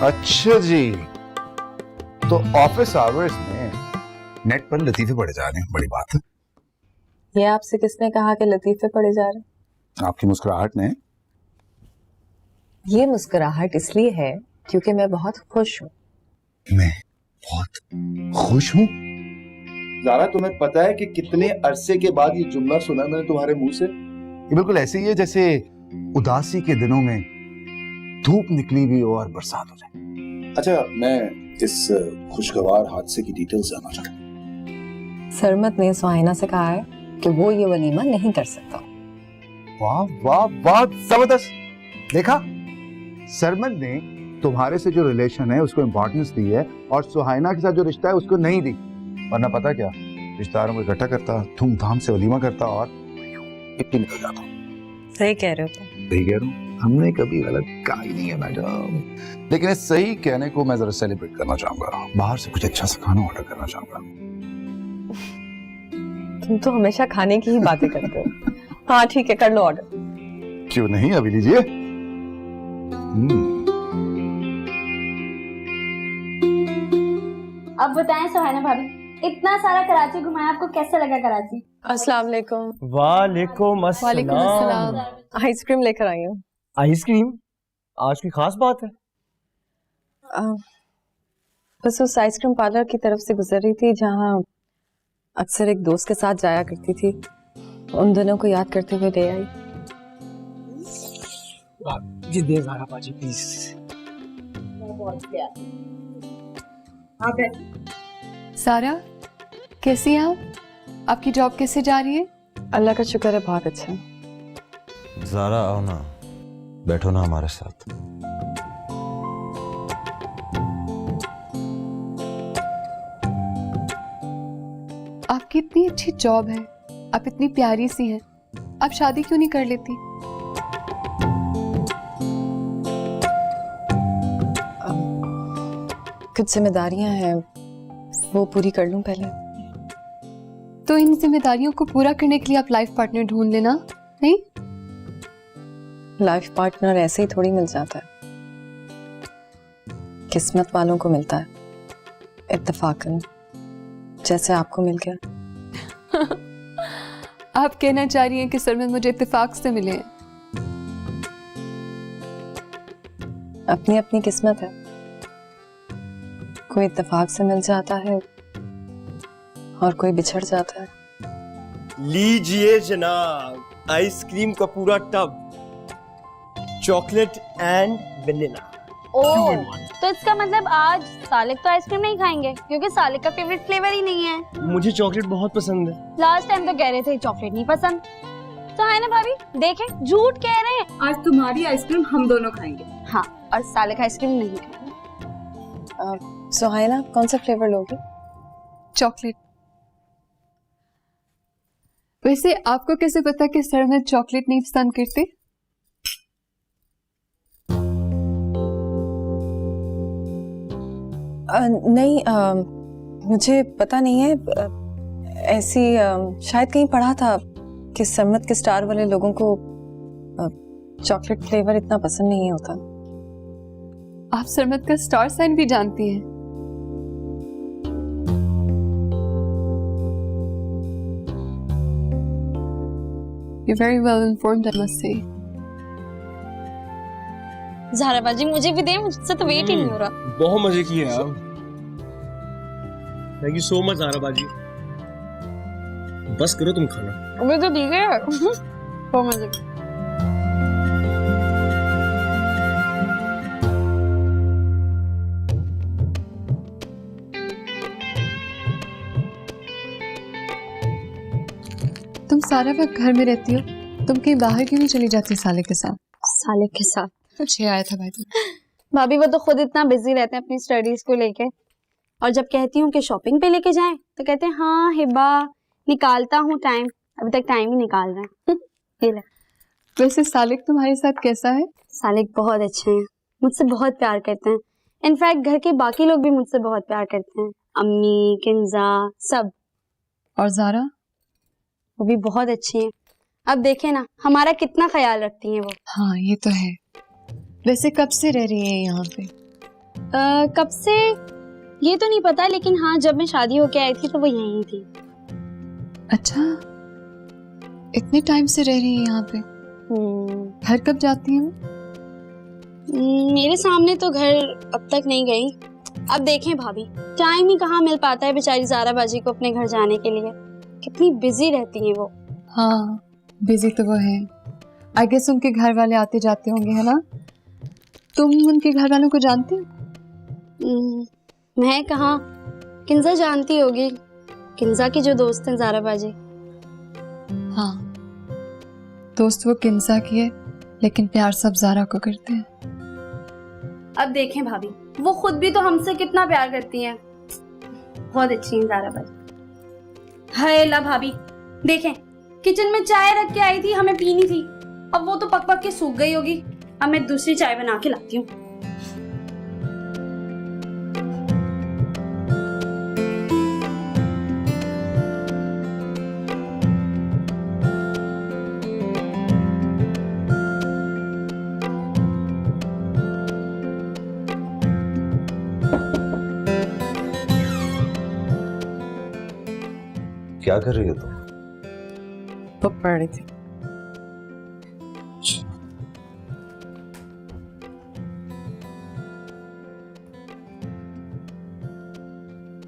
अच्छा जी, तो office hours में नेट पर लतीफे पड़े जा रहे हैं, बड़ी बात है। ये आपसे किसने कहा कि लतीफे पड़े जा रहे हैं? आपकी मुस्कुराहट ने। ये मुस्कुराहट इसलिए है क्योंकि मैं बहुत खुश हूँ। मैं बहुत खुश हूँ। ज़ारा, तुम्हें पता है कि कितने अरसे के बाद ये जुमला सुना मैंने तुम्हारे मुंह से? ये बिल्कुल ऐसे ही है जैसे उदासी के दिनों में धूप निकली हुई और बरसात हो जाए। अच्छा, मैं इस खुशगवार हादसे की डिटेल्स जानना चाहता हूँ। सरमत ने सुहाइना से कहा है कि वो ये वलीमा नहीं कर सकता। वाह वाह वाह, जबरदस्त। देखा, सरमत ने तुम्हारे से जो रिलेशन है उसको इम्पोर्टेंस दी है और सुहाइना के साथ जो रिश्ता है उसको नहीं दी। वरना पता क्या, रिश्तेदारों को इकट्ठा करता, धूमधाम से वलीमा करता और इतनी निकल जाता। सही कह रहे हो तुम। सही कह रहा हूँ, हमने कभी गलत कहा ही नहीं है मैडम। लेकिन इस सही कहने को मैं जरा सेलिब्रेट करना चाहूंगा। बाहर से कुछ अच्छा सा खाना ऑर्डर करना चाहूंगा। तुम तो हमेशा खाने की ही बातें करते हो। हाँ ठीक है, कर लो ऑर्डर। क्यों नहीं, अभी लीजिए। अब बताएं सुहाइना भाभी, इतना सारा कराची घुमाया, आपको कैसा लगा कराची? अस्सलाम वालेकुम। वालेकुम अस्सलाम। आइसक्रीम लेकर आई हूँ। आइसक्रीम? आज की खास बात है। बस उस आइसक्रीम पार्लर की तरफ से गुजर रही थी जहाँ अक्सर एक दोस्त के साथ जाया करती थी। उन दिनों को याद करते हुए ले आई। जी दे ज़ारा बाजी प्लीज। सारा, कैसी हैं आप? आपकी जॉब कैसे जा रही है? अल्लाह का शुक्र है, बहुत अच्छा है। ज़ारा आओ ना, बैठो ना हमारे साथ। आपकी इतनी अच्छी जॉब है, आप इतनी प्यारी सी हैं, आप शादी क्यों नहीं कर लेती? कुछ जिम्मेदारियां हैं, वो पूरी कर लूं पहले। तो इन जिम्मेदारियों को पूरा करने के लिए आप लाइफ पार्टनर ढूंढ लेना। नहीं, लाइफ पार्टनर ऐसे ही थोड़ी मिल जाता है, किस्मत वालों को मिलता है, इत्तेफाकन, जैसे आपको मिल गया। आप कहना चाह रही हैं कि सरमत मुझे इत्तेफाक से मिले हैं? अपनी अपनी किस्मत है, कोई इत्तेफाक से मिल जाता है और कोई बिछड़ जाता है। लीजिए जनाब, आइसक्रीम का पूरा टब, चॉकलेट एंड वनीला। ओह, तो इसका मतलब आज सालिक तो आइसक्रीम नहीं खाएंगे क्योंकि सालिक का फेवरेट फ्लेवर ही नहीं है। मुझे चॉकलेट बहुत पसंद है। लास्ट टाइम तो कह रहे थे चॉकलेट नहीं पसंद। सुहाइना भाभी देखें, झूठ कह रहे हैं। आज तुम्हारी आइसक्रीम हम दोनों खाएंगे। हाँ, और सालिक आइसक्रीम नहीं खाएंगे। सुहाइना, कौन सा फ्लेवर लोगे? चॉकलेट। वैसे आपको कैसे पता कि सरमत चॉकलेट नहीं पसंद करते? नहीं, मुझे पता नहीं है, ऐसी शायद कहीं पढ़ा था कि सरमत के स्टार वाले लोगों को चॉकलेट फ्लेवर इतना पसंद नहीं होता। आप सरमत का स्टार साइन भी जानती हैं? You're very well informed, I must say. Zaara बाजी मुझे भी दे, मुझसे तो वेट ही नहीं हो रहा। बहुत मजे किए आप। Thank you so much Zara बाजी। बस करो तुम खाना। अबे तो ठीक है। बहुत मजे की। तुम सारा वक्त घर में रहती हो, तुम कहीं बाहर क्यों नहीं चली जाती साले के साथ? साले के साथ कुछ आया था भाई। भाभी वो तो खुद इतना बिजी रहते हैं अपनी स्टडीज को लेके, और जब कहती हूँ कि शॉपिंग पे लेके जाएं तो कहते हैं हाँ हिबा निकालता हूँ टाइम, अभी तक टाइम ही निकाल रहे हैं। ये ले। वैसे सालिक तुम्हारे साथ कैसा है? सालिक बहुत अच्छे हैं, मुझसे बहुत प्यार करते हैं। इनफैक्ट घर के बाकी लोग भी मुझसे बहुत प्यार करते हैं, अम्मी, किंजा, सब। और ज़ारा? वो भी बहुत अच्छी हैं। अब देखें ना हमारा कितना ख्याल रखती हैं वो। हाँ ये तो है। वैसे कब से रह रही है यहाँ पे? कब से ये तो नहीं पता, लेकिन हाँ जब मैं शादी होके आई थी तो वो यहीं थी। अच्छा, इतने टाइम से रह रही है यहाँ पे? घर कब जाती हैं? मेरे सामने तो घर अब तक नहीं गई। अब देखें भाभी, टाइम ही कहाँ मिल पाता है बेचारी ज़ारा बाजी को अपने घर जाने के लिए। कितनी बिजी रहती हैं वो। हाँ, बिजी तो वो है। आई गेस उनके घर वाले आते जाते होंगे, है ना? तुम उनके घर वालों को जानती हो? मैं कहाँ, किंजा जानती होगी, किंजा की जो दोस्त हैं ज़ारा बाजी। हाँ, दोस्त वो किंजा की है, लेकिन प्यार सब ज़ारा को करते हैं। अब देखें भाभी, वो खुद भी तो हमसे कितना प्यार करती हैं। बहुत अच्छी हैं ज़ारा बाजी। हाय ला भाभी, देखें किचन में चाय रख के आई थी, हमें पीनी थी। अब वो तो पक पक के सूख गई होगी। अब मैं दूसरी चाय बना के लाती हूँ। क्या कर रही हो तुम? बुक पढ़ रही थी।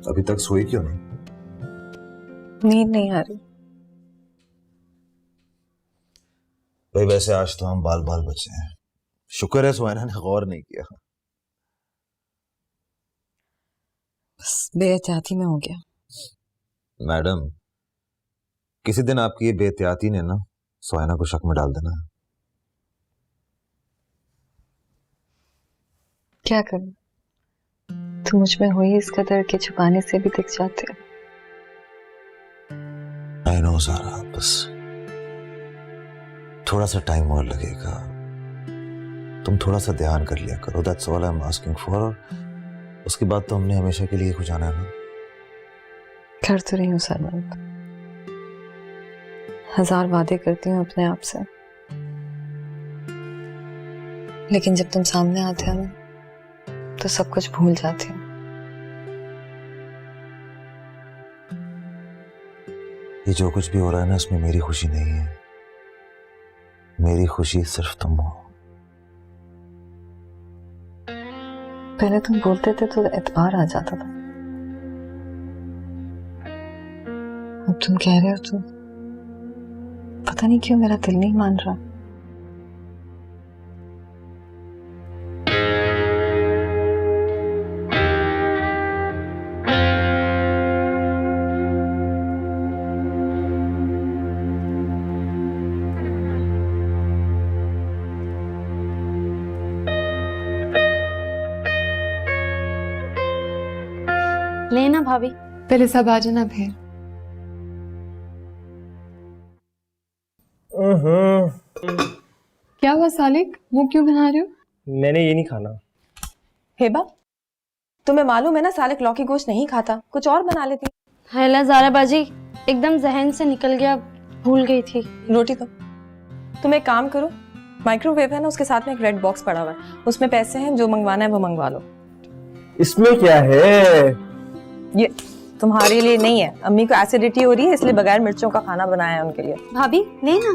अभी तक सोई क्यों नहीं? नींद नहीं आ रही। भाई वैसे आज तो हम बाल बाल बचे हैं। शुक्र है सुहाना ने गौर नहीं किया। बस बेहतियाती में हो गया। मैडम, किसी दिन आपकी ये बेहतियाती ने ना सुहाना को शक में डाल देना। क्या करूं, तुम मुझ में हुई इस कदर के छुपाने से भी दिख जाते हो। आई नो ज़ारा, बस थोड़ा सा टाइम और लगेगा। तुम थोड़ा सा ध्यान कर लिया करो, that's all I am asking for. और उसके बाद तो हमने हमेशा के लिए कुछ आना है ना। कर तो रही हूँ सरमन, 1000 वादे करती हूँ अपने आप से, लेकिन जब तुम सामने आते हो ना तो सब कुछ भूल जाती हूँ। ये जो कुछ भी हो रहा है ना, इसमें मेरी खुशी नहीं है। मेरी खुशी सिर्फ तुम हो। पहले तुम बोलते थे तो एतबार आ जाता था, अब तुम कह रहे हो तो पता नहीं क्यों मेरा दिल नहीं मान रहा। लेना भाभी। पहले सब आ जाना फिर। क्या हुआ सालिक, मुंह क्यों बना रहे हो? मैंने ये नहीं खाना। हेबा, तुम्हें मालूम है ना सालिक लौकी गोश्त नहीं खाता, कुछ और बना लेती। हैला ज़ारा बाजी, एकदम जहन से निकल गया, भूल गई थी। रोटी तो तुम एक काम करो, माइक्रोवेव है ना, उसके साथ में एक रेड बॉक्स पड़ा हुआ है, उसमें पैसे हैं, जो मंगवाना है वो मंगवा लो। इसमें क्या है? ये तुम्हारे लिए नहीं है, अम्मी को एसिडिटी हो रही है इसलिए बगैर मिर्चों का खाना बनाया है उनके लिए। भाभी लेना।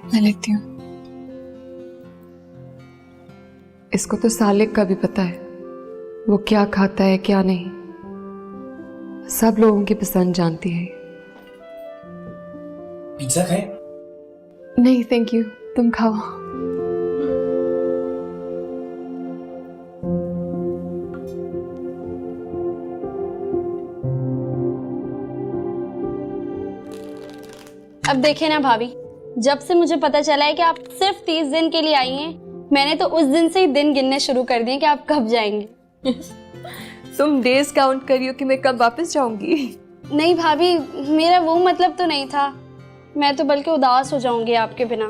मैं लेती हूँ। इसको तो सालिक का भी पता है वो क्या खाता है क्या नहीं। सब लोगों की पसंद जानती है। पिज्जा खाए? नहीं थैंक यू, तुम खाओ। अब देखे ना भाभी, जब से मुझे पता चला है कि आप सिर्फ 30 दिन के लिए आई हैं, मैंने तो उस दिन से ही दिन गिनने शुरू कर दिए कि आप कब जाएंगे। तुम डेज काउंट करियो कि मैं कब वापस जाऊंगी। नहीं भाभी, मेरा वो मतलब तो नहीं था, मैं तो बल्कि उदास हो जाऊंगी आपके बिना।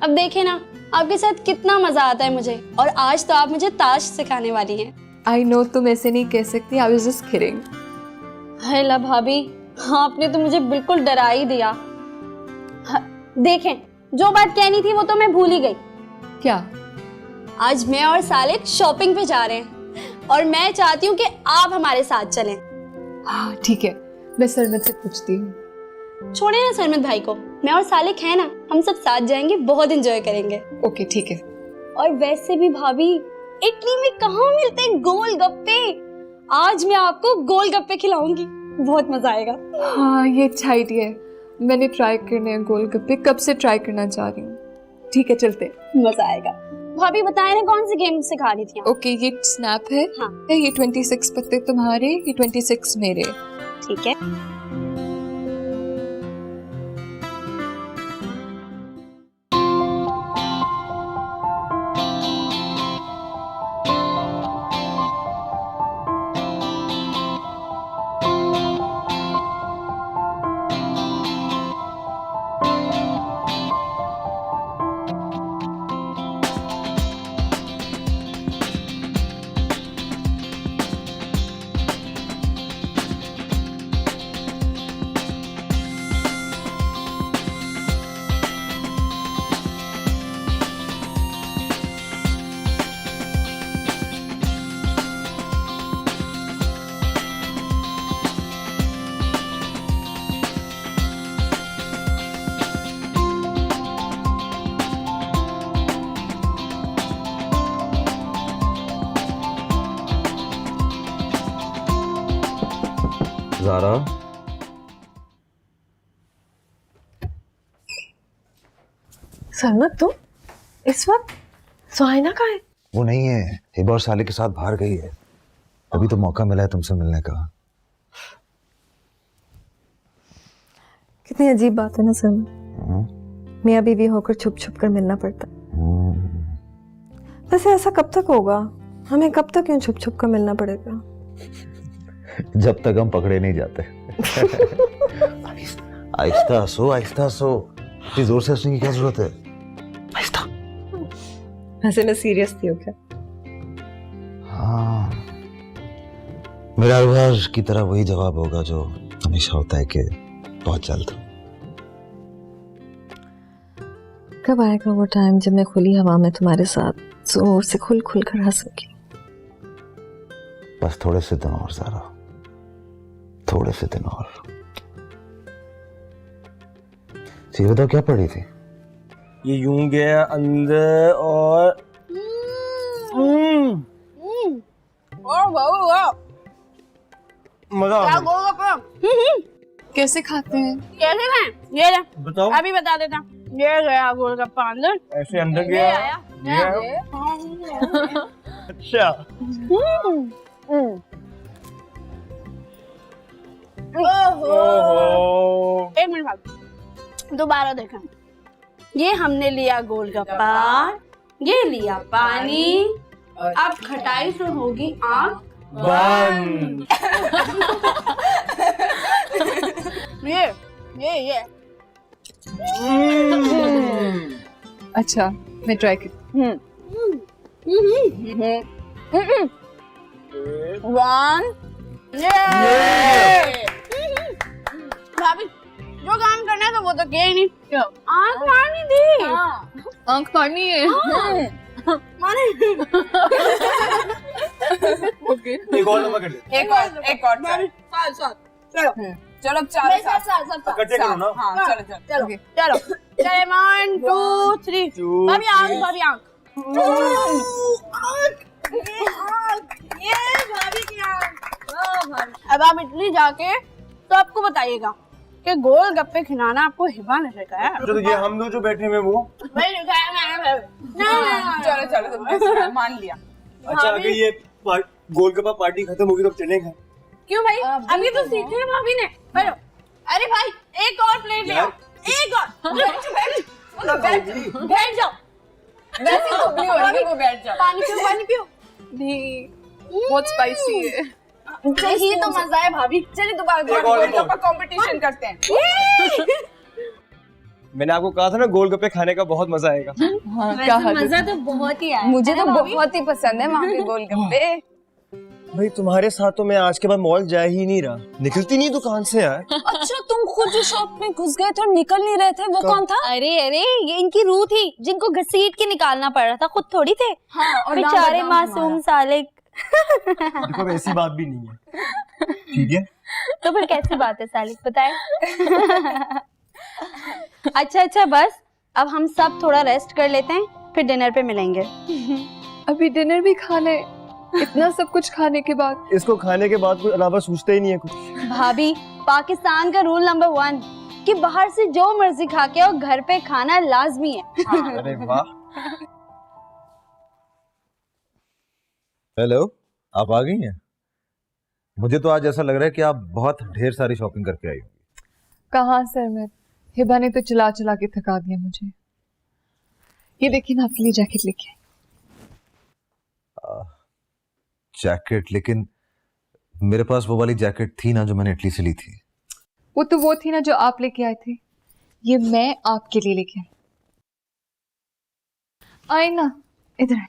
अब देखे ना, आपके साथ कितना मजा आता है मुझे, और आज तो आप मुझे ताश सिखाने वाली हैं। आई नो तुम ऐसे नहीं कह सकती, आई वाज जस्ट किडिंग। हाय ला भाभी, आपने तो मुझे बिल्कुल डरा ही दिया। देखें, जो बात कहनी थी वो तो मैं भूल ही गई। क्या? आज मैं और सालिक शॉपिंग पे जा रहे हैं। और मैं चाहती हूँ कि आप हमारे साथ चलें। हाँ ठीक है, मैं सरमत से पूछती हूँ। छोड़े ना सरमत भाई को, मैं और सालिक है ना, हम सब साथ जाएंगे, बहुत एंजॉय करेंगे। ओके ठीक है। और वैसे भी भाभी, इटली में कहाँ मिलते हैं गोलगप्पे? आज मैं आपको गोलगप्पे खिलाऊंगी, बहुत मजा आएगा। हाँ ये अच्छा आइडिया है, मैंने ट्राई करने हैं गोलगप्पे, कब से ट्राई करना चाह रही हूँ। ठीक है चलते हैं। मजा आएगा। भाभी बताए ना कौन सी गेम सिखा रही थी आप? ओके ये स्नैप है। हाँ। ये 26 पत्ते तुम्हारे, ये 26 मेरे। ठीक है। ज़ारा, सरमत तुम इस वक्त? सुहाइना कहाँ है? वो नहीं है, हिबा और साले के साथ बाहर गई है। अभी तो मौका मिला है तुमसे मिलने का। कितनी अजीब बात है ना सरमत, मियाँ बीवी होकर छुप छुप कर मिलना पड़ता। वैसे ऐसा कब तक होगा? हमें कब तक यूं छुप छुप कर मिलना पड़ेगा? जब तक हम पकड़े नहीं जाते। आहिस्ता हंसो, आहिस्ता हंसो, इतनी जोर से हंसने की क्या जरूरत है? आहिस्ता। वैसे मैं सीरियस थी क्या? हाँ, मेरा हर बार की तरह वही जवाब होगा जो हमेशा होता है कि बहुत जल्द। कब आएगा वो टाइम जब मैं खुली हवा में तुम्हारे साथ जोर से खुल खुल कर हंसूंगी? बस थोड़े से दिन और ज़ारा, थोड़े से दिन और। ये बताओ क्या पढ़ी थी? ये यूं गया अंदर और मजा आ गया। कैसे खाते हैं? कैसे खाएं? ये ले, बताओ। अभी बता देता। ये गया गोलगप्पा अंदर, ऐसे अंदर ये गया। आया, ये अच्छा। ओहो। एक मिनट भाभी, दोबारा देखा। ये हमने लिया गोलगप्पा, ये लिया पानी, अब खटाई से होगी आँख बंद। ये अच्छा मैं ट्राई करती हूँ। वन। भाभी जो काम करना है तो वो तो किया ही नहीं। आँख मारनी थी। आँख मारनी है। माने। एक और नंबर कर दे। एक और साथ चलो चलो अब चार साथ इकट्ठे करो ना। हाँ चलो चलो चलो चलो 1 2 3। भाभी आँख ये भाभी की आँख। अब आप इटली जाके तो आपको बताइएगा कि गोलगप्पे खिलाना आपको हिबा ने सिखाया। तो ये हम दो जो बैठे हुए वो। चलो चलो तुमने मान लिया। अच्छा अगर ये गोलगप्पा पार्टी खत्म होगी तो चलेंगे। क्यों भाई? अभी तो सीखे हैं भाभी ने। हेलो, अरे भाई एक और प्लेट ले आओ, एक और। बैठ जाओ। वैसे तो भी हो रही है, वो बैठ जाओ। पानी पियो। नहीं बहुत स्पाइसी है। यही तो मजा है भाभी। चलिए दोबारा गोलगप्पा कंपटीशन करते हैं। मैंने आपको कहा था ना गोलगप्पे खाने का बहुत मजा आएगा। मजा तो बहुत ही आया। मुझे तो बहुत ही पसंद है वहाँ के गोलगप्पे। भाई तुम्हारे साथ तो मैं आज के बाद मॉल जा ही नहीं रहा, निकलती नहीं दुकान से यार। अच्छा तुम खुद जो शॉप में घुस गए थे और निकल नहीं रहे थे, वो कौन था? अरे ये इनकी रूह थी जिनको घसीट के निकालना पड़ रहा था, खुद थोड़ी थे। हाँ, और बेचारे मासूम साले देखो अब ऐसी बात भी नहीं है, ठीक है? तो फिर कैसी बात है सालिक, बताए? अच्छा बस, अब हम सब थोड़ा रेस्ट कर लेते हैं, फिर डिनर पे मिलेंगे। अभी डिनर भी खाना है, इतना सब कुछ खाने के बाद। इसको खाने के बाद कुछ अलावा सोचते ही नहीं है कुछ। भाभी, पाकिस्तान का रूल नंबर 1 कि बाहर से जो मर्जी खा के और घर पे खाना लाजमी है। अरे वाह। हेलो, आप आ गई हैं? मुझे तो आज ऐसा लग रहा है कि आप बहुत ढेर सारी शॉपिंग करके आई होंगी। कहाँ सरमत, हिबा ने तो चला चला के थका दिया मुझे। ये देखिए मैं आपके लिए जैकेट लेके आई। जैकेट? लेकिन मेरे पास वो वाली जैकेट थी ना जो मैंने इटली से ली थी। वो तो वो थी ना जो आप लेके आए थे, ये मैं आपके लिए लेके आई। आई ना, इधर आए,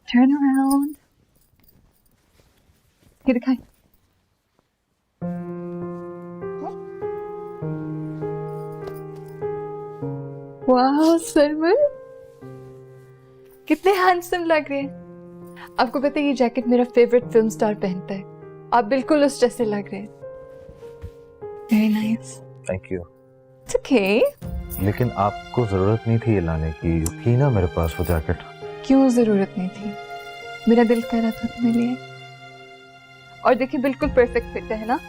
टर्न अराउंड, ये दिखाई। वाह सरमन, कितने हैंडसम लग रहे हैं। आपको पता है ये जैकेट मेरा फेवरेट फिल्म स्टार पहनता है, आप बिल्कुल उस जैसे लग रहे हैं। Very nice. Thank you. It's okay. लेकिन आपको जरूरत नहीं थी ये लाने की, थी ना मेरे पास वो जैकेट। क्यों जरूरत नहीं थी? मेरा दिल कर रहा था तुम्हें लिए। और देखिए बिल्कुल परफेक्ट फिट है ना।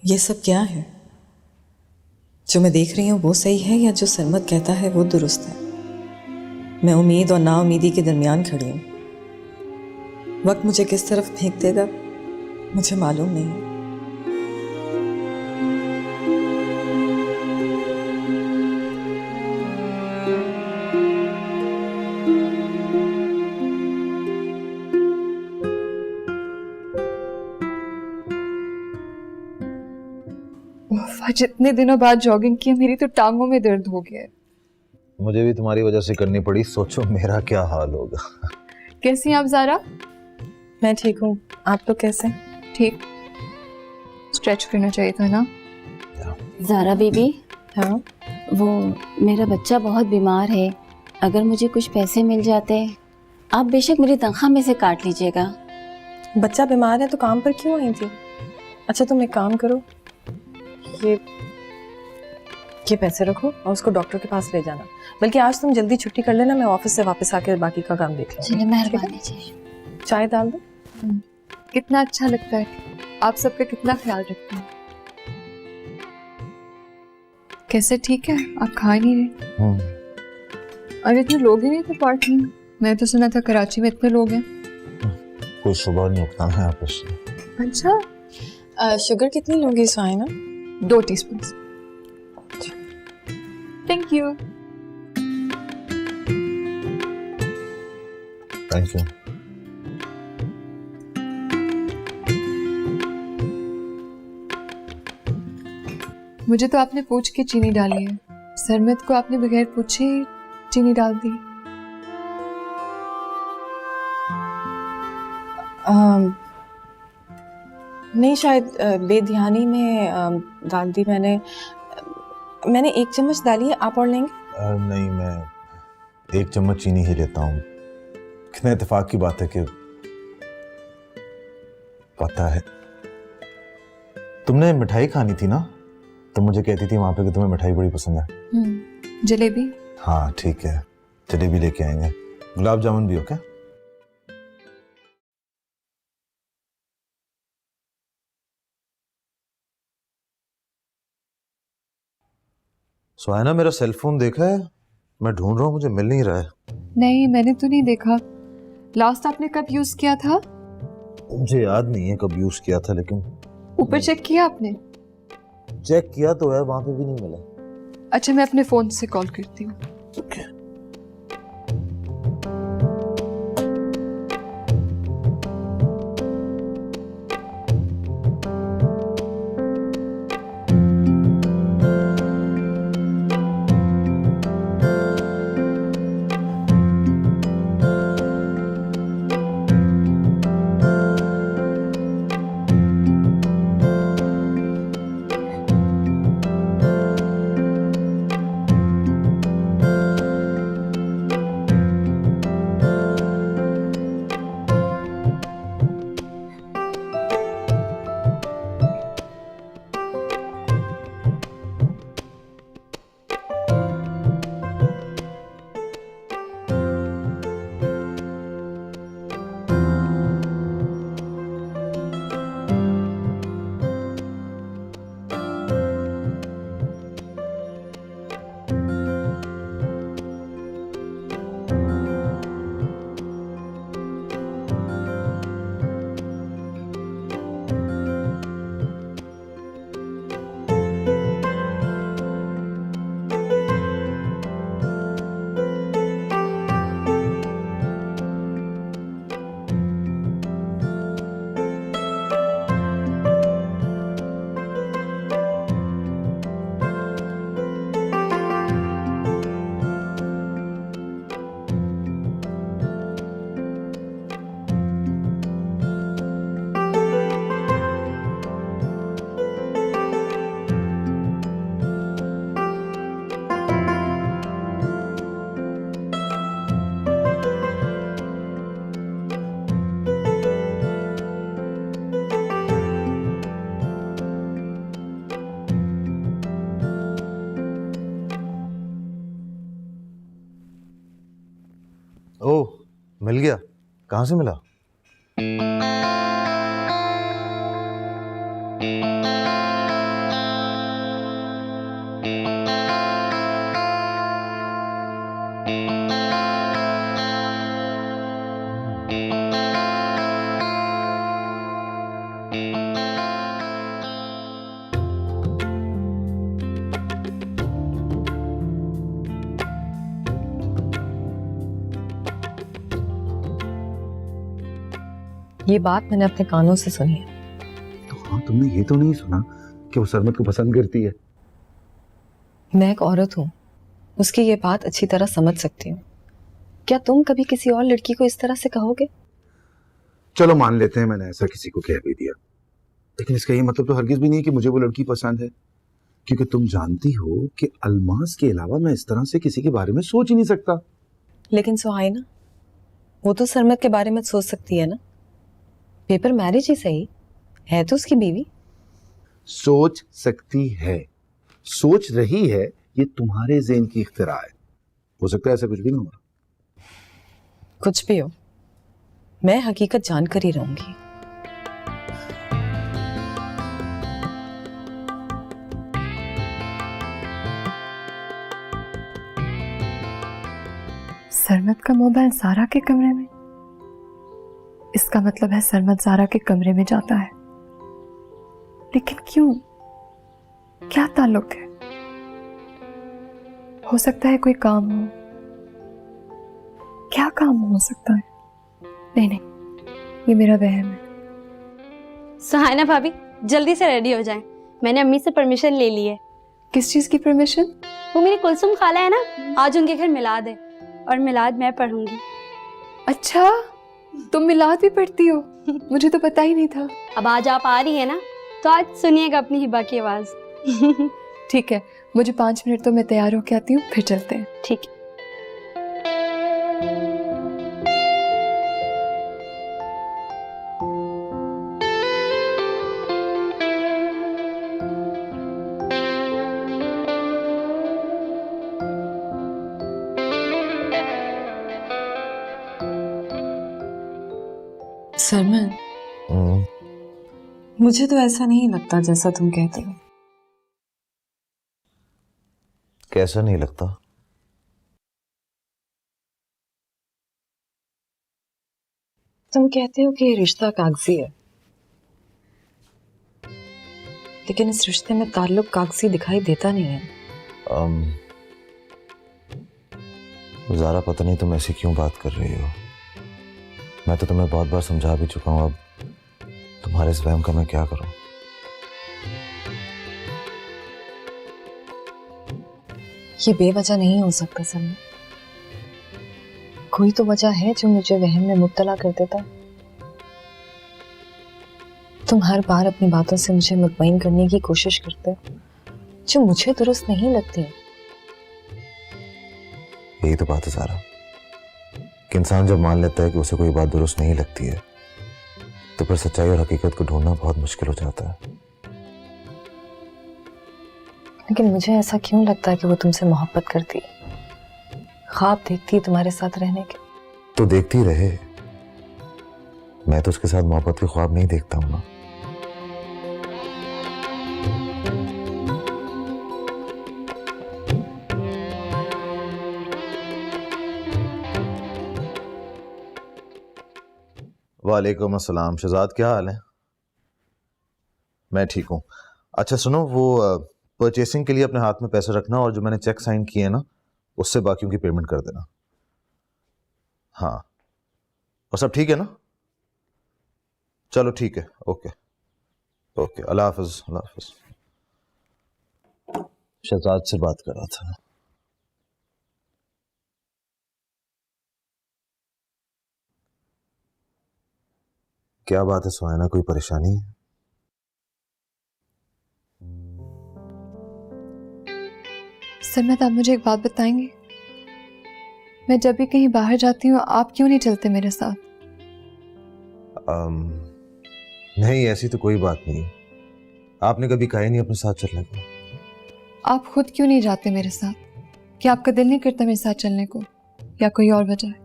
ये सब क्या है? जो मैं देख रही हूँ वो सही है या जो सरमत कहता है वो दुरुस्त है? मैं उम्मीद और नाउमीदी के दरमियान खड़ी हूँ। वक्त मुझे किस तरफ फेंक देगा मुझे मालूम नहीं है। आज इतने दिनों बाद जॉगिंग किया, मेरी तो टांगों में दर्द हो गया है। मुझे भी तुम्हारी वजह से करनी पड़ी, सोचो मेरा क्या हाल होगा। कैसी हैं आप ज़ारा? मैं ठीक हूँ, आप लोग कैसे? ठीक। स्ट्रेच करना चाहिए था ना। ज़ारा बीबी, हाँ, वो मेरा बच्चा बहुत बीमार है, अगर मुझे कुछ पैसे मिल जाते, आप बेशक मेरी तनख्वाह में से काट लीजिएगा। बच्चा बीमार है तो काम पर क्यों आई थी? अच्छा तुम एक काम करो, ये पैसे रखो और उसको डॉक्टर के पास ले जाना। बल्कि आज तुम जल्दी छुट्टी कर लेना, मैं ऑफिस से वापस आके बाकी का काम देख लूंगी। चलिए मेहरबानी जी। चाय डाल दो। कितना अच्छा लगता है, आप सबका कितना ख्याल रखते हैं। कैसे ठीक है? आप खा नहीं रहे? अरे इतने लोग ही नहीं थे पार्टी में, मैं तो सुना था कराची में इतने लोग हैं। कोई सुबह नहीं उठता है ऑफिस से। अच्छा शुगर कितनी लोगी सुहाइना? 2 teaspoon. Thank you. Thank you. मुझे तो आपने पूछ के चीनी डाली है, सरमत को आपने बगैर पूछे चीनी डाल दी। नहीं शायद बेध्यानी में डाल दी मैंने 1 चम्मच डाली है, आप और लेंगे? नहीं, मैं 1 चम्मच चीनी ही लेता हूँ। कितने इत्तेफाक की बात है कि पता है तुमने मिठाई खानी थी ना, तो मुझे कहती थी वहां पे कि तुम्हें मिठाई बड़ी पसंद है। जलेबी? हाँ ठीक है, जलेबी लेके आएंगे। गुलाब जामुन भी हो क्या? सुहाना, मेरा सेल फोन देखा है? मैं ढूंढ रहा हूँ, मुझे मिल नहीं रहा है। नहीं मैंने तो नहीं देखा, लास्ट आपने कब यूज किया था? मुझे याद नहीं है कब यूज किया था, लेकिन ऊपर चेक किया आपने? चेक किया तो है, वहां पे भी नहीं मिला। अच्छा, मैं अपने फोन से कॉल करती हूँ। Okay. ओह, मिल गया? कहाँ से मिला? ये बात मैंने अपने कानों से सुनी है। तो हाँ, तुमने ये तो नहीं सुना कि वो सरमत को पसंद करती है? मैं एक औरत हूँ, उसकी ये बात अच्छी तरह समझ सकती हूँ। क्या तुम कभी किसी और लड़की को इस तरह से कहोगे? चलो मान लेते हैं मैंने ऐसा किसी को कह भी दिया, लेकिन इसका ये मतलब तो हरगिज भी नहीं है कि मुझे वो लड़की पसंद है, क्योंकि तुम जानती हो कि अल्मास के अलावा मैं इस तरह से किसी के बारे में सोच ही नहीं सकता। लेकिन सुहाइना, वो तो सरमत के बारे में सोच सकती है ना। पेपर मैरिज ही सही है तो उसकी बीवी। सोच सकती है, सोच रही है, ये तुम्हारे ज़हन की इख्तिरा है। हो सकता है ऐसा कुछ भी ना हो। कुछ भी हो, मैं हकीकत जानकर ही रहूंगी। सरमत का मोबाइल ज़ारा के कमरे में, इसका मतलब है सरमत ज़ारा के कमरे में जाता है। लेकिन क्यों? क्या ताल्लुक है? हो सकता है कोई काम हो। क्या काम हो सकता है? नहीं नहीं, ये मेरा वहम है। सुहाइना भाभी, जल्दी से रेडी हो जाएं। मैंने अम्मी से परमिशन ले ली है। किस चीज़ की परमिशन? वो मेरी कुलसुम खाला है ना, आज उनके घर मिलाद है और मिलाद मैं पढ़ूंगी। अच्छा, तुम मिलाद भी पढ़ती हो? मुझे तो पता ही नहीं था। अब आज आप आ रही है ना, तो आज सुनिएगा अपनी हिबा की आवाज। ठीक है, मुझे 5 मिनट तो मैं तैयार होके आती हूँ, फिर चलते हैं। ठीक है। सरमन, मुझे तो ऐसा नहीं लगता जैसा तुम कहते हो। कैसा नहीं लगता? तुम कहते हो कि ये रिश्ता कागजी है, लेकिन इस रिश्ते में ताल्लुक कागजी दिखाई देता नहीं है। ज़ारा, पता नहीं तुम ऐसी क्यों बात कर रही हो। मैं तो तुम्हें बहुत बार समझा भी चुका हूँ, अब तुम्हारे इस वहम का मैं क्या करूँ। ये बेवजह नहीं हो सकता सर। कोई तो वजह है जो मुझे वहम में मुब्तला कर देता है। तुम हर बार अपनी बातों से मुझे मुतमईन करने की कोशिश करते हो जो मुझे दुरुस्त नहीं लगती। यही तो बात है ज़ारा, कि इंसान जब मान लेता है कि उसे कोई बात दुरुस्त नहीं लगती है तो फिर सच्चाई और हकीकत को ढूंढना बहुत मुश्किल हो जाता है। लेकिन मुझे ऐसा क्यों लगता है कि वो तुमसे मोहब्बत करती है, ख्वाब देखती है तुम्हारे साथ रहने के। तो देखती रहे, मैं तो उसके साथ मोहब्बत के ख्वाब नहीं देखता हूं ना। वालेकुम अस्सलाम। शहजाद, क्या हाल है? मैं ठीक हूँ। अच्छा सुनो, वो परचेसिंग के लिए अपने हाथ में पैसे रखना और जो मैंने चेक साइन किए हैं ना, उससे बाकियों की पेमेंट कर देना। हाँ, और सब ठीक है ना? चलो ठीक है, ओके ओके, अल्लाह हाफिज। अल्लाह हाफिज। शहजाद से बात कर रहा था। क्या बात है सुहाना, कोई परेशानी है? सरमत, आप मुझे एक बात बताएंगे? मैं जब भी कहीं बाहर जाती हूँ आप क्यों नहीं चलते मेरे साथ? नहीं, ऐसी तो कोई बात नहीं। आपने कभी कहा ही नहीं अपने साथ चलने को। आप खुद क्यों नहीं जाते मेरे साथ? क्या आपका दिल नहीं करता मेरे साथ चलने को, या कोई और वजह है?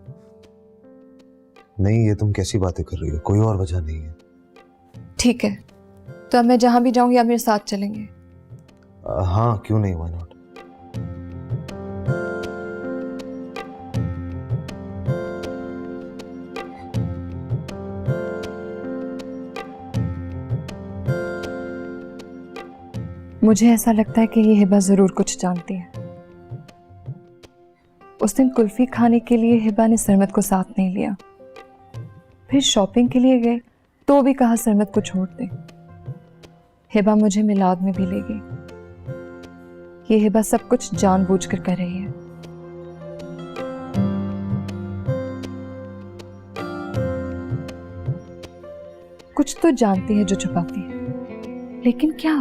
नहीं, ये तुम कैसी बातें कर रही हो? कोई और वजह नहीं है। ठीक है, तो अब मैं जहां भी जाऊंगी आप मेरे साथ चलेंगे? हाँ, क्यों नहीं, व्हाई नॉट। मुझे ऐसा लगता है कि ये हिबा जरूर कुछ जानती है। उस दिन कुल्फी खाने के लिए हिबा ने सरमत को साथ नहीं लिया, फिर शॉपिंग के लिए गए तो भी कहा सरमत को छोड़ दे। हिबा मुझे मिलाद में भी ले गई। ये हिबा सब कुछ जानबूझकर कर रही है। कुछ तो जानती है जो छुपाती है, लेकिन क्या?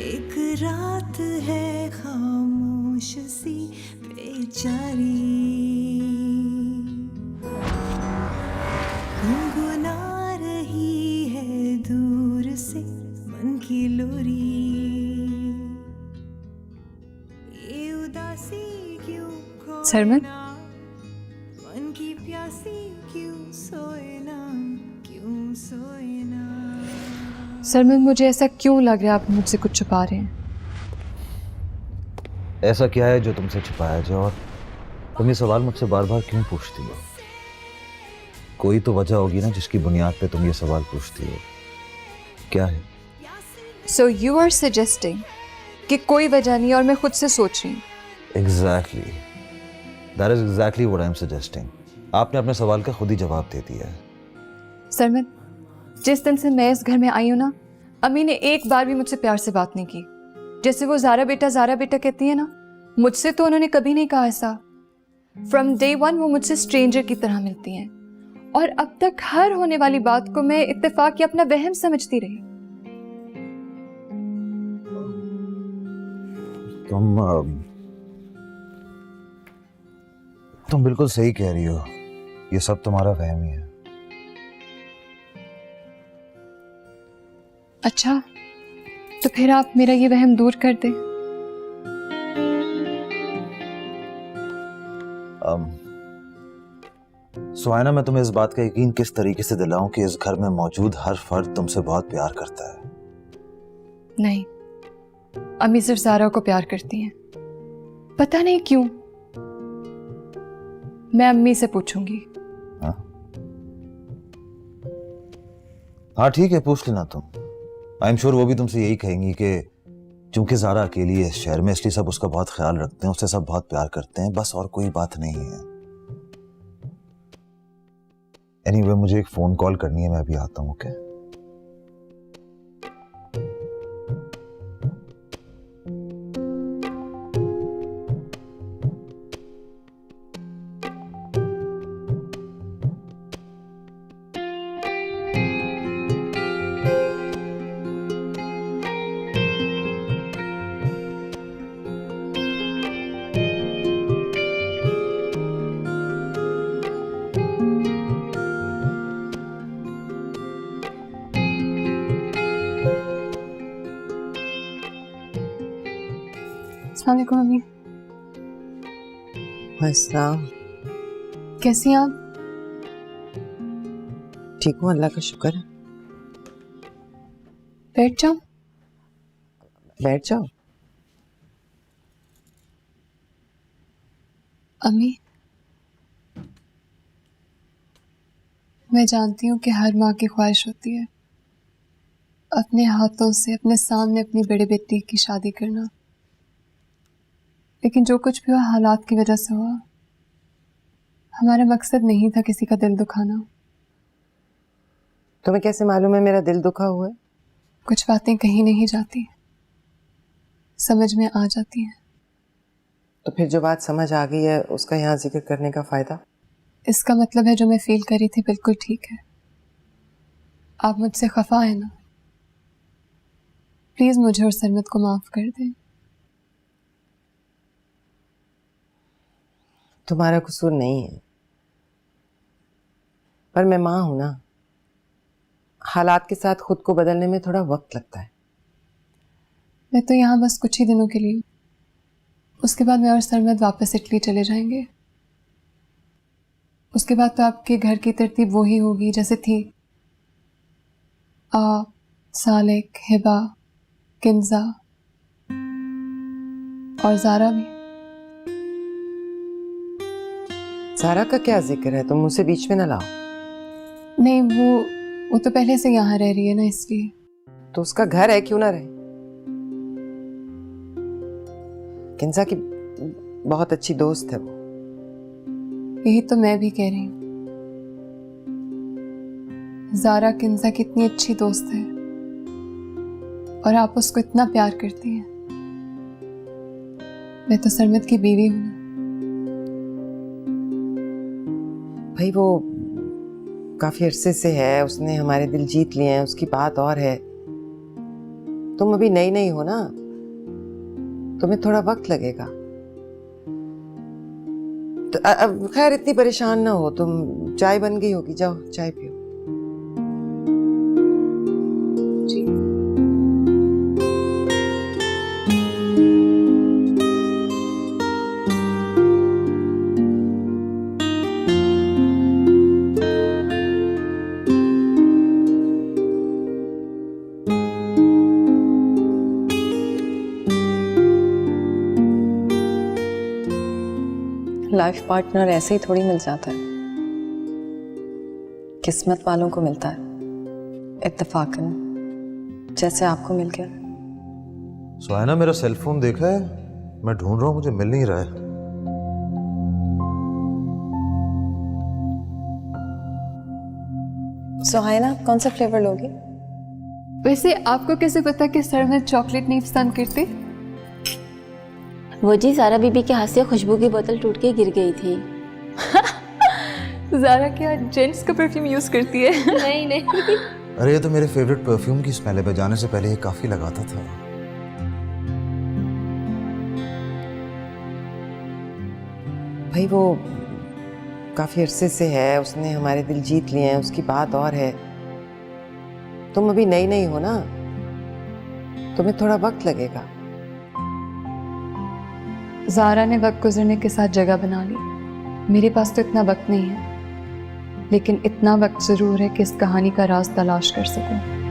एक रात है खामोश सी बेचारी, गुनगुना रही है दूर से मन की लोरी। ये उदासी क्यों सरमत, मन की प्यासी क्यों सोए ना, क्यों सोए ना। सरमत, मुझे ऐसा क्यों लग रहा है आप मुझसे कुछ छुपा रहे हैं? ऐसा क्या है जो तुमसे छुपाया जाए, और तुम ये सवाल मुझसे बार बार क्यों पूछती हो? कोई तो वजह होगी ना जिसकी बुनियाद पे तुम ये सवाल पूछती हो। क्या है? So you are suggesting कि कोई वजह नहीं और मैं खुद से सोच रही हूँ। Exactly. That is exactly what I am suggesting. आपने अपने सवाल का खुद ही जवाब दे दिया है। सरमत, जिस दिन से मैं इस घर में आई हूँ ना, अम्मी ने एक बार भी मुझसे प्यार से बात नहीं की। जैसे वो ज़ारा बेटा कहती है ना, मुझसे तो उन्होंने कभी नहीं कहा ऐसा। फ्रॉम डे वन वो मुझसे स्ट्रेंजर की तरह मिलती हैं, और अब तक हर होने वाली बात को मैं इत्तेफाक या अपना वहम समझती रही। तुम बिल्कुल सही कह रही हो, ये सब तुम्हारा वहम ही है। अच्छा, तो फिर आप मेरा ये वहम दूर कर दें। सुहाना, मैं तुम्हें इस बात का यकीन किस तरीके से दिलाऊं कि इस घर में मौजूद हर फर्द तुमसे बहुत प्यार करता है? नहीं, अम्मी सिर्फ ज़ारा को प्यार करती हैं, पता नहीं क्यों। मैं अम्मी से पूछूंगी। हाँ ठीक है, पूछ लेना तुम। आई एम श्योर वो भी तुमसे यही कहेंगी कि चूंकि ज़ारा अकेली है इस शहर में, इसलिए सब उसका बहुत ख्याल रखते हैं, उससे सब बहुत प्यार करते हैं, बस और कोई बात नहीं है। एनीवे, मुझे एक फोन कॉल करनी है, मैं अभी आता हूँ। ओके? अस्सलाम वालेकुम अम्मी। अस्सलाम। कैसी हैं आप? ठीक हूँ, अल्लाह का शुक्र है। बैठ जाओ। बैठ जाओ। अम्मी, मैं जानती हूँ कि हर माँ की ख्वाहिश होती है अपने हाथों से अपने सामने अपनी बड़े बेटी की शादी करना, लेकिन जो कुछ भी हुआ हालात की वजह से हुआ। हमारा मकसद नहीं था किसी का दिल दुखाना। तुम्हें कैसे मालूम है मेरा दिल दुखा हुआ है? कुछ बातें कहीं नहीं जाती, समझ में आ जाती हैं। तो फिर जो बात समझ आ गई है उसका यहाँ जिक्र करने का फायदा? इसका मतलब है जो मैं फील करी थी बिल्कुल ठीक है। आप मुझसे खफा है ना? प्लीज मुझे और सरमत को माफ कर दें। तुम्हारा कसूर नहीं है, पर मैं माँ हूं ना, हालात के साथ खुद को बदलने में थोड़ा वक्त लगता है। मैं तो यहाँ बस कुछ ही दिनों के लिए, उसके बाद मैं और सरमत वापस इटली चले जाएंगे। उसके बाद तो आपके घर की तरतीब वही होगी जैसे थी। आप, सालिक, हिबा, किंजा और ज़ारा भी। ज़ारा का क्या जिक्र है, तुम उसे बीच में ना लाओ। नहीं, वो तो पहले से यहाँ रह रही है ना, इसलिए। तो उसका घर है, क्यों ना रहे। किंजा की बहुत अच्छी दोस्त है वो। यही तो मैं भी कह रही हूँ। ज़ारा किंजा की इतनी अच्छी दोस्त है और आप उसको इतना प्यार करती हैं। मैं तो सरमत की बीवी हूं ना। भाई वो काफी अरसे से है, उसने हमारे दिल जीत लिए हैं, उसकी बात और है। तुम अभी नई नई हो ना, तुम्हें थोड़ा वक्त लगेगा। तो अब खैर इतनी परेशान ना हो तुम। चाय बन गई होगी, जाओ चाय पियो। लाइफ पार्टनर ऐसे ही थोड़ी मिल जाता है, किस्मत वालों को मिलता है इत्तेफाकन, जैसे आपको मिल गया। सुहाना, मेरा सेल फोन देखा है? मैं ढूंढ रहा हूँ, मुझे मिल नहीं रहा है। सुहाना, कौन सा फ्लेवर लोगे? वैसे आपको कैसे पता कि सरमत चॉकलेट नहीं पसंद करती? वो जी ज़ारा बीबी के हाथ से खुशबू की बोतल टूट के गिर गई थी। ज़ारा क्या जेंट्स का परफ्यूम यूज करती है? नहीं नहीं। अरे ये तो मेरे फेवरेट परफ्यूम की स्मेल है, मैं जाने से पहले ये काफी लगाता था। भाई वो काफी अरसे से है, उसने हमारे दिल जीत लिए हैं, उसकी बात और है। तुम अभी नई नई हो ना, तुम्हें थोड़ा वक्त लगेगा। ज़ारा ने वक्त गुजरने के साथ जगह बना ली, मेरे पास तो इतना वक्त नहीं है। लेकिन इतना वक्त ज़रूर है कि इस कहानी का राज तलाश कर सकूं।